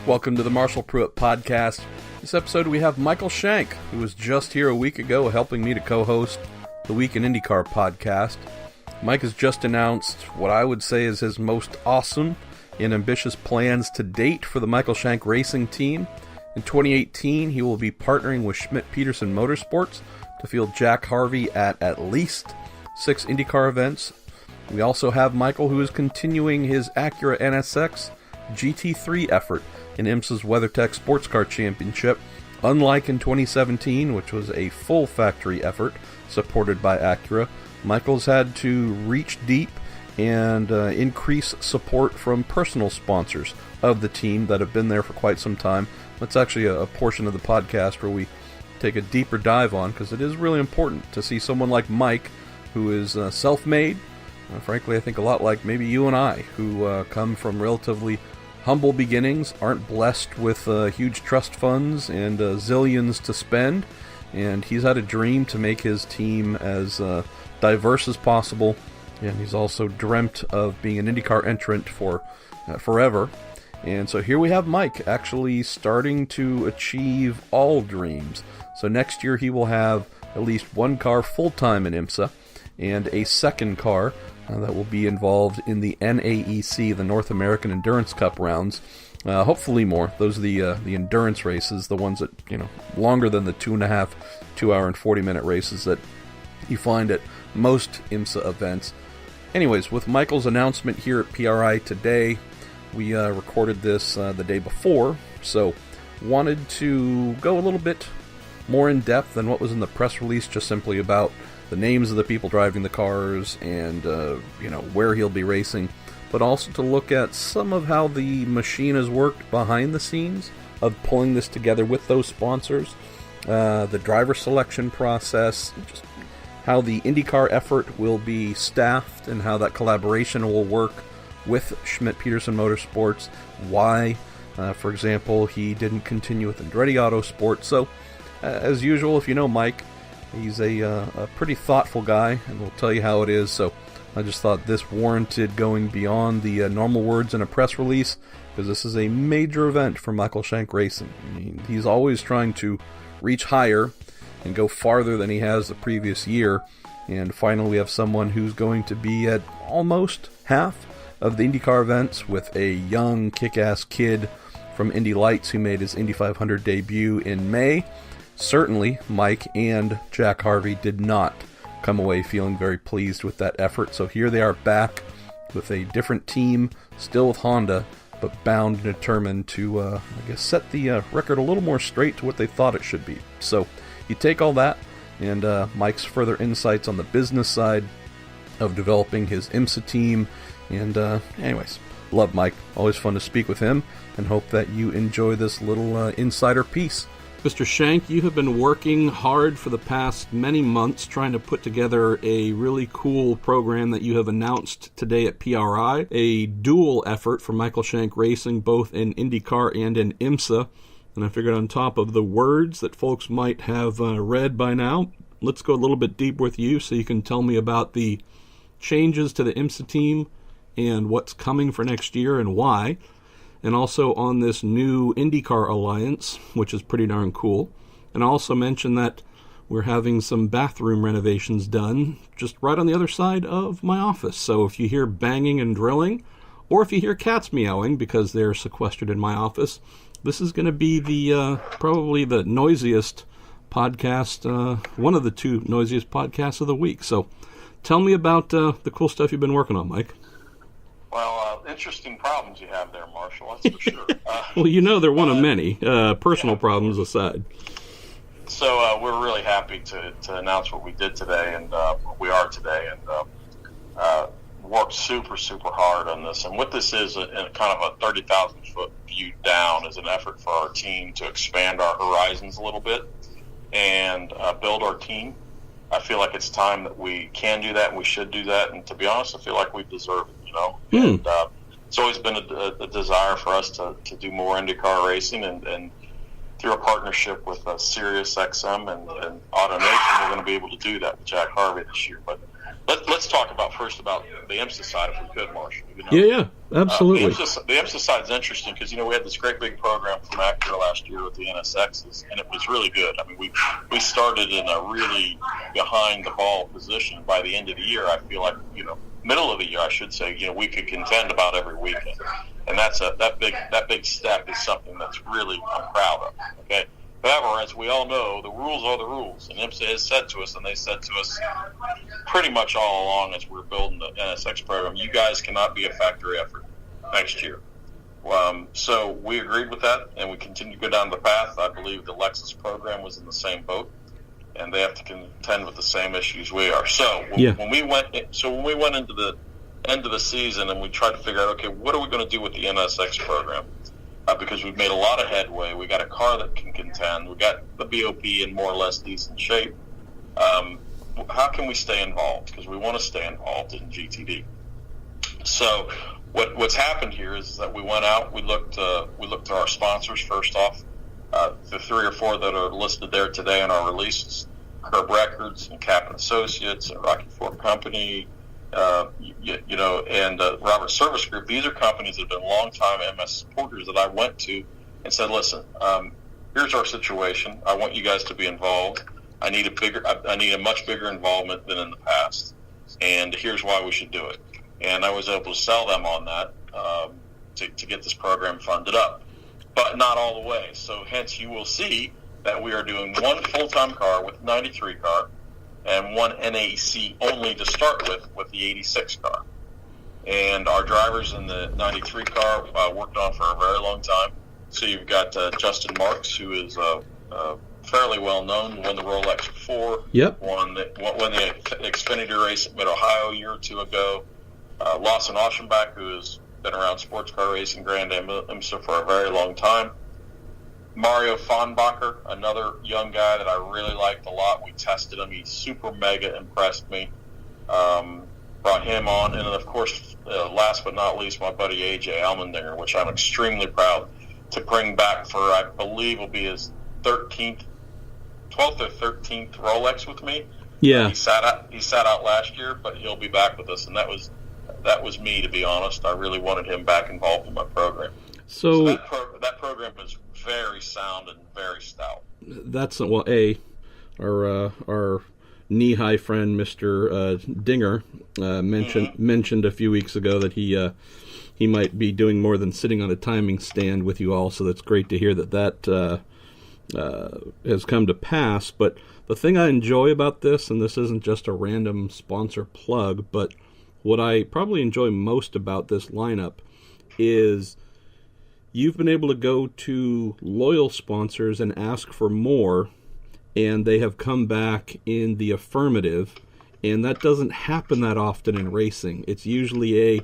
Welcome to the Marshall Pruett Podcast. This episode we have Michael Shank, who was just here a week ago helping me to co-host the Week in IndyCar podcast. Mike has just announced what I would say is his most awesome and ambitious plans to date for the Michael Shank Racing team. In 2018, he will be partnering with Schmidt-Peterson Motorsports to field Jack Harvey at least 6 IndyCar events. We also have Michael, who is continuing his Acura NSX GT3 effort in IMSA's WeatherTech Sports Car Championship. Unlike in 2017, which was a full factory effort supported by Acura, Michael's had to reach deep and increase support from personal sponsors of the team that have been there for quite some time. That's actually a portion of the podcast where we take a deeper dive on, because it is really important to see someone like Mike, who is self-made, frankly I think a lot like maybe you and I, who come from relatively humble beginnings, aren't blessed with huge trust funds and zillions to spend, and he's had a dream to make his team as diverse as possible, and he's also dreamt of being an IndyCar entrant for forever. And so here we have Mike actually starting to achieve all dreams. So next year he will have at least one car full-time in IMSA and a second car that will be involved in the NAEC, the North American Endurance Cup rounds. Hopefully more. Those are the endurance races, the ones that, longer than the 2 hour and 40-minute races that you find at most IMSA events. Anyways, with Michael's announcement here at PRI today, we recorded this the day before, so wanted to go a little bit more in depth than what was in the press release, just simply about the names of the people driving the cars and where he'll be racing, but also to look at some of how the machine has worked behind the scenes of pulling this together with those sponsors, the driver selection process, just how the IndyCar effort will be staffed and how that collaboration will work with Schmidt-Peterson Motorsports, why, for example, he didn't continue with Andretti Autosport. So, as usual, if you know Mike, he's a pretty thoughtful guy, and we'll tell you how it is. So I just thought this warranted going beyond the normal words in a press release, because this is a major event for Michael Shank Racing. I mean, he's always trying to reach higher and go farther than he has the previous year. And finally, we have someone who's going to be at almost half of the IndyCar events with a young, kick-ass kid from Indy Lights who made his Indy 500 debut in May. Certainly, Mike and Jack Harvey did not come away feeling very pleased with that effort. So here they are back with a different team, still with Honda, but bound and determined to, set the record a little more straight to what they thought it should be. So you take all that and Mike's further insights on the business side of developing his IMSA team. And anyways, love Mike. Always fun to speak with him, and hope that you enjoy this little insider piece. Mr. Shank, you have been working hard for the past many months trying to put together a really cool program that you have announced today at PRI, a dual effort for Michael Shank Racing, both in IndyCar and in IMSA. And I figured on top of the words that folks might have read by now, let's go a little bit deep with you so you can tell me about the changes to the IMSA team and what's coming for next year and why, and also on this new IndyCar alliance, which is pretty darn cool. And I also mention that we're having some bathroom renovations done just right on the other side of my office. So if you hear banging and drilling, or if you hear cats meowing because they're sequestered in my office, this is going to be the probably the noisiest podcast, one of the two noisiest podcasts of the week. So tell me about the cool stuff you've been working on, Mike. Well, interesting problems you have there, Marshall, that's for sure. Well, they're one of many, personal problems aside. So we're really happy to announce what we did today, and what we are today, and worked super, super hard on this. And what this is, in kind of a 30,000-foot view down, is an effort for our team to expand our horizons a little bit and build our team. I feel like it's time that we can do that, and we should do that. And to be honest, I feel like we deserve it, And it's always been a desire for us to do more IndyCar racing, and through a partnership with Sirius XM and AutoNation, we're going to be able to do that with Jack Harvey this year. But let's talk first about the IMSA side, if we could, Marshall. Yeah, absolutely. The IMSA side is interesting because we had this great big program from Acura last year with the NSXs, and it was really good. I mean, we started in a really behind the ball position. By the end of the year, I feel like middle of the year, I should say, we could contend about every weekend, and that big step is something that's really I'm proud of. Okay. However, as we all know, the rules are the rules, and IMSA has said to us, and they said to us pretty much all along as we're building the NSX program, you guys cannot be a factory effort next year. So we agreed with that, and we continue to go down the path. I believe the Lexus program was in the same boat, and they have to contend with the same issues we are. So when we went into the end of the season and we tried to figure out, okay, what are we going to do with the NSX program? Because we've made a lot of headway. We got a car that can contend. We got the BOP in more or less decent shape. How can we stay involved? Because we want to stay involved in GTD. So what's happened here is that we went out. We looked to our sponsors first off. The 3 or 4 that are listed there today in our releases: Curb Records and Cap and Associates, and Rocky Fork Company. And Robert Service Group. These are companies that have been long-time MS supporters that I went to and said, listen, here's our situation. I want you guys to be involved. I need a much bigger involvement than in the past, and here's why we should do it. And I was able to sell them on that to get this program funded up, but not all the way. So hence you will see that we are doing one full-time car with 93 car, and one NAEC only to start with the 86 car. And our drivers in the 93 car worked on for a very long time. So you've got Justin Marks, who is fairly well known, won the Rolex before. Yep. Won the Xfinity race at Mid-Ohio a year or two ago. Lawson Auschenbach, who has been around sports car racing, Grand Am IMSA for a very long time. Mario Fonbacher, another young guy that I really liked a lot. We tested him. He super mega impressed me. Brought him on. And then, of course, last but not least, my buddy A.J. Allmendinger, which I'm extremely proud to bring back for, I believe, will be his 12th or 13th Rolex with me. Yeah. He sat out last year, but he'll be back with us. And that was me, to be honest. I really wanted him back involved in my program. So that program is very sound and very stout. That's our knee-high friend, Mr. Dinger, mentioned a few weeks ago that he might be doing more than sitting on a timing stand with you all. So that's great to hear that has come to pass. But the thing I enjoy about this, and this isn't just a random sponsor plug, but what I probably enjoy most about this lineup is you've been able to go to loyal sponsors and ask for more, and they have come back in the affirmative, and that doesn't happen that often in racing. It's usually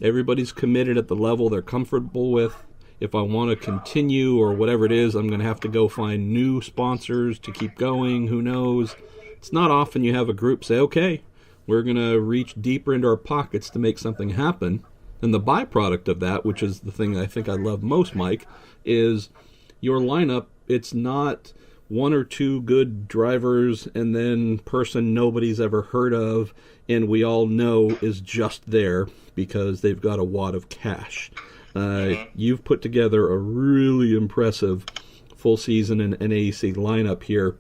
everybody's committed at the level they're comfortable with. If I want to continue or whatever it is, I'm going to have to go find new sponsors to keep going. Who knows? It's not often you have a group say, okay, we're going to reach deeper into our pockets to make something happen. And the byproduct of that, which is the thing I think I love most, Mike, is your lineup. It's not 1 or 2 good drivers and then person nobody's ever heard of and we all know is just there because they've got a wad of cash. You've put together a really impressive full season and NAEC lineup here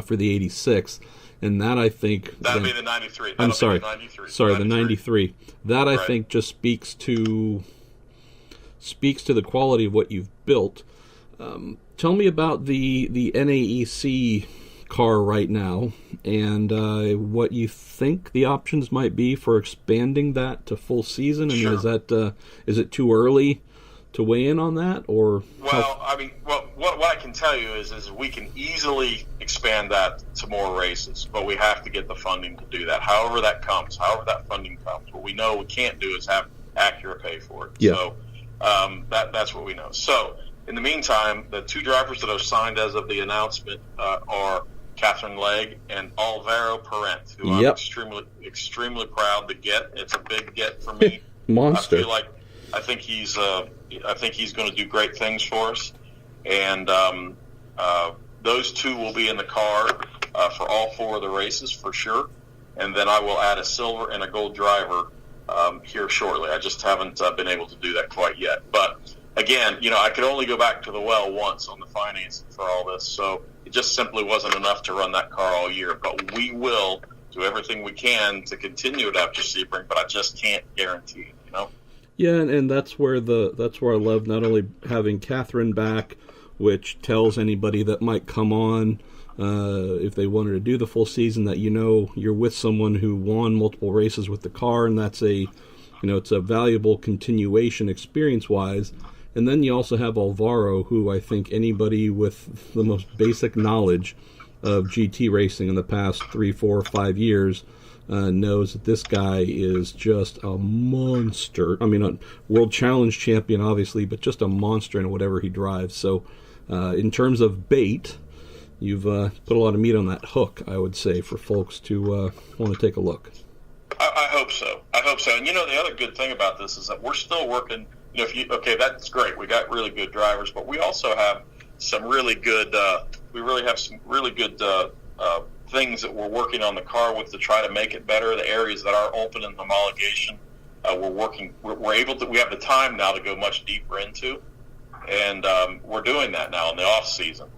for the 86. And that, I think... That'll be the 93. I'm sorry. The 93. That, right. I think, just speaks to the quality of what you've built. Tell me about the NAEC car right now and what you think the options might be for expanding that to full season. I mean, sure. Is it too early to weigh in on that, or? Well, what I can tell you is we can easily expand that to more races, but we have to get the funding to do that. However that funding comes, what we know we can't do is have Acura pay for it. Yeah. So that's what we know. So in the meantime, the 2 drivers that are signed as of the announcement are Catherine Legg and Alvaro Parent, who I'm extremely proud to get. It's a big get for me. Monster. I think he's going to do great things for us, and those 2 will be in the car for all 4 of the races for sure. and then I will add a silver and a gold driver here shortly. I just haven't been able to do that quite yet. But again, I could only go back to the well once on the financing for all this, so it just simply wasn't enough to run that car all year. But we will do everything we can to continue it after Sebring, but I just can't guarantee it, Yeah, and that's where I love not only having Catherine back, which tells anybody that might come on if they wanted to do the full season that you're with someone who won multiple races with the car, and that's it's a valuable continuation experience-wise. And then you also have Alvaro, who I think anybody with the most basic knowledge of GT racing in the past 3, 4, 5 years knows that this guy is just a monster. I mean, a world challenge champion, obviously, but just a monster in whatever he drives. So in terms of bait, you've put a lot of meat on that hook, I would say, for folks to want to take a look. I hope so. And the other good thing about this is that we're still working. That's great. We got really good drivers, but we also have some really good. We really have some really good things that we're working on the car with to try to make it better. The areas that are open in homologation, we're working. We're able to. We have the time now to go much deeper into, and we're doing that now in the off season.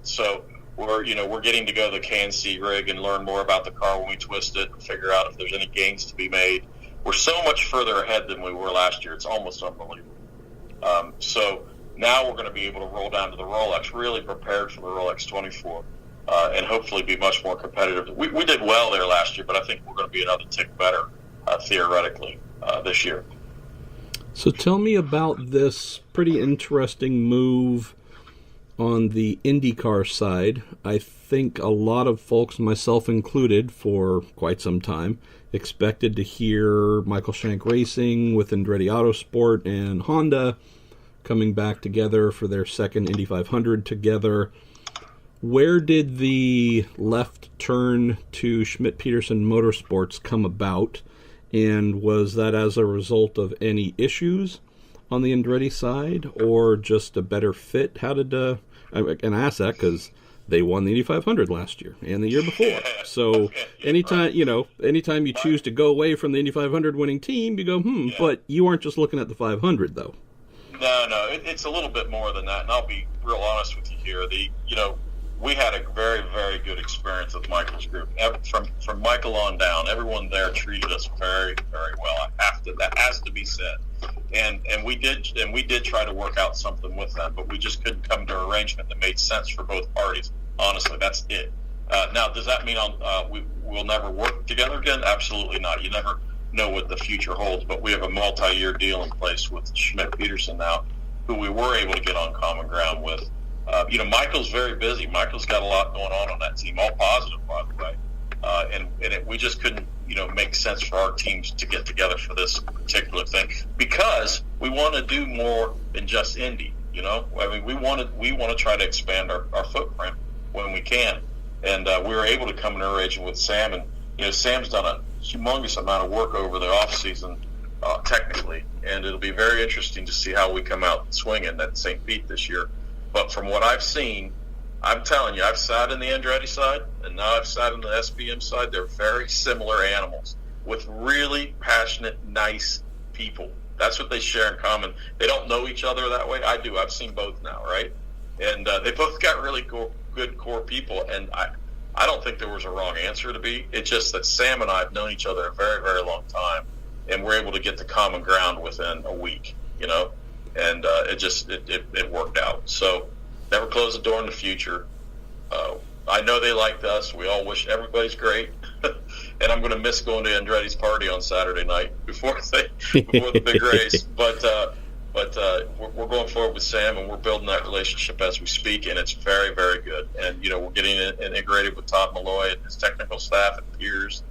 So we're getting to go to the KNC rig and learn more about the car when we twist it and figure out if there's any gains to be made. We're so much further ahead than we were last year. It's almost unbelievable. So now we're going to be able to roll down to the Rolex, really prepared for the Rolex 24, and hopefully be much more competitive. We did well there last year, but I think we're going to be another tick better, theoretically, this year. So tell me about this pretty interesting move on the IndyCar side. I think a lot of folks, myself included, for quite some time, expected to hear Michael Shank Racing with Andretti Autosport and Honda coming back together for their second Indy 500 together. Where did the left turn to Schmidt-Peterson Motorsports come about? And was that as a result of any issues on the Andretti side or just a better fit? How did, and I ask that because they won the Indy 500 last year and the year before. So anytime you choose to go away from the Indy 500 winning team, you go, but you aren't just looking at the 500 though. No, it's a little bit more than that, and I'll be real honest with you here. We had a very, very good experience with Michael's group. From Michael on down, everyone there treated us very, very well. That has to be said. And we did try to work out something with them, but we just couldn't come to an arrangement that made sense for both parties. Honestly, that's it. Now, does that mean we'll never work together again? Absolutely not. You never know what the future holds, but we have a multi-year deal in place with Schmidt-Peterson now, who we were able to get on common ground with. Michael's very busy. Michael's got a lot going on that team, all positive, by the way. We just couldn't, make sense for our teams to get together for this particular thing because we want to do more than just Indy. We want to try to expand our footprint when we can. And we were able to come in arrangement with Sam, and Sam's done a humongous amount of work over the off season, technically, and it'll be very interesting to see how we come out swinging at St. Pete this year. But from what I've seen, I'm telling you, I've sat in the Andretti side, and now I've sat in the SPM side. They're very similar animals with really passionate, nice people. That's what they share in common. They don't know each other that way. I do. I've seen both now, right? And they both got really good core people, and I don't think there was a wrong answer to be. It's just that Sam and I have known each other a very, very long time, and we're able to get to common ground within a week, and it worked out. So never close the door in the future. I know they liked us. We all wish everybody's great. And I'm going to miss going to Andretti's party on Saturday night before the big race. But we're going forward with Sam, and we're building that relationship as we speak, and it's very, very good. And, we're getting it integrated with Todd Malloy and his technical staff and Piers,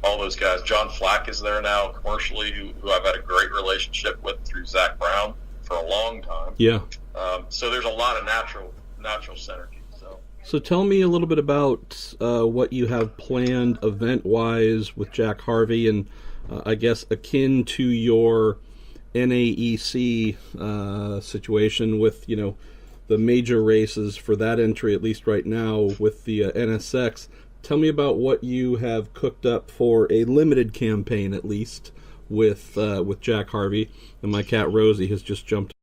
all those guys. John Flack is there now commercially, who I've had a great relationship with through Zach Brown for a long time. Yeah. So there's a lot of natural synergy. So tell me a little bit about what you have planned event-wise with Jack Harvey, and I guess akin to your NAEC situation with, the major races for that entry, at least right now, with the NSX. Tell me about what you have cooked up for a limited campaign, at least, with Jack Harvey. And my cat Rosie has just jumped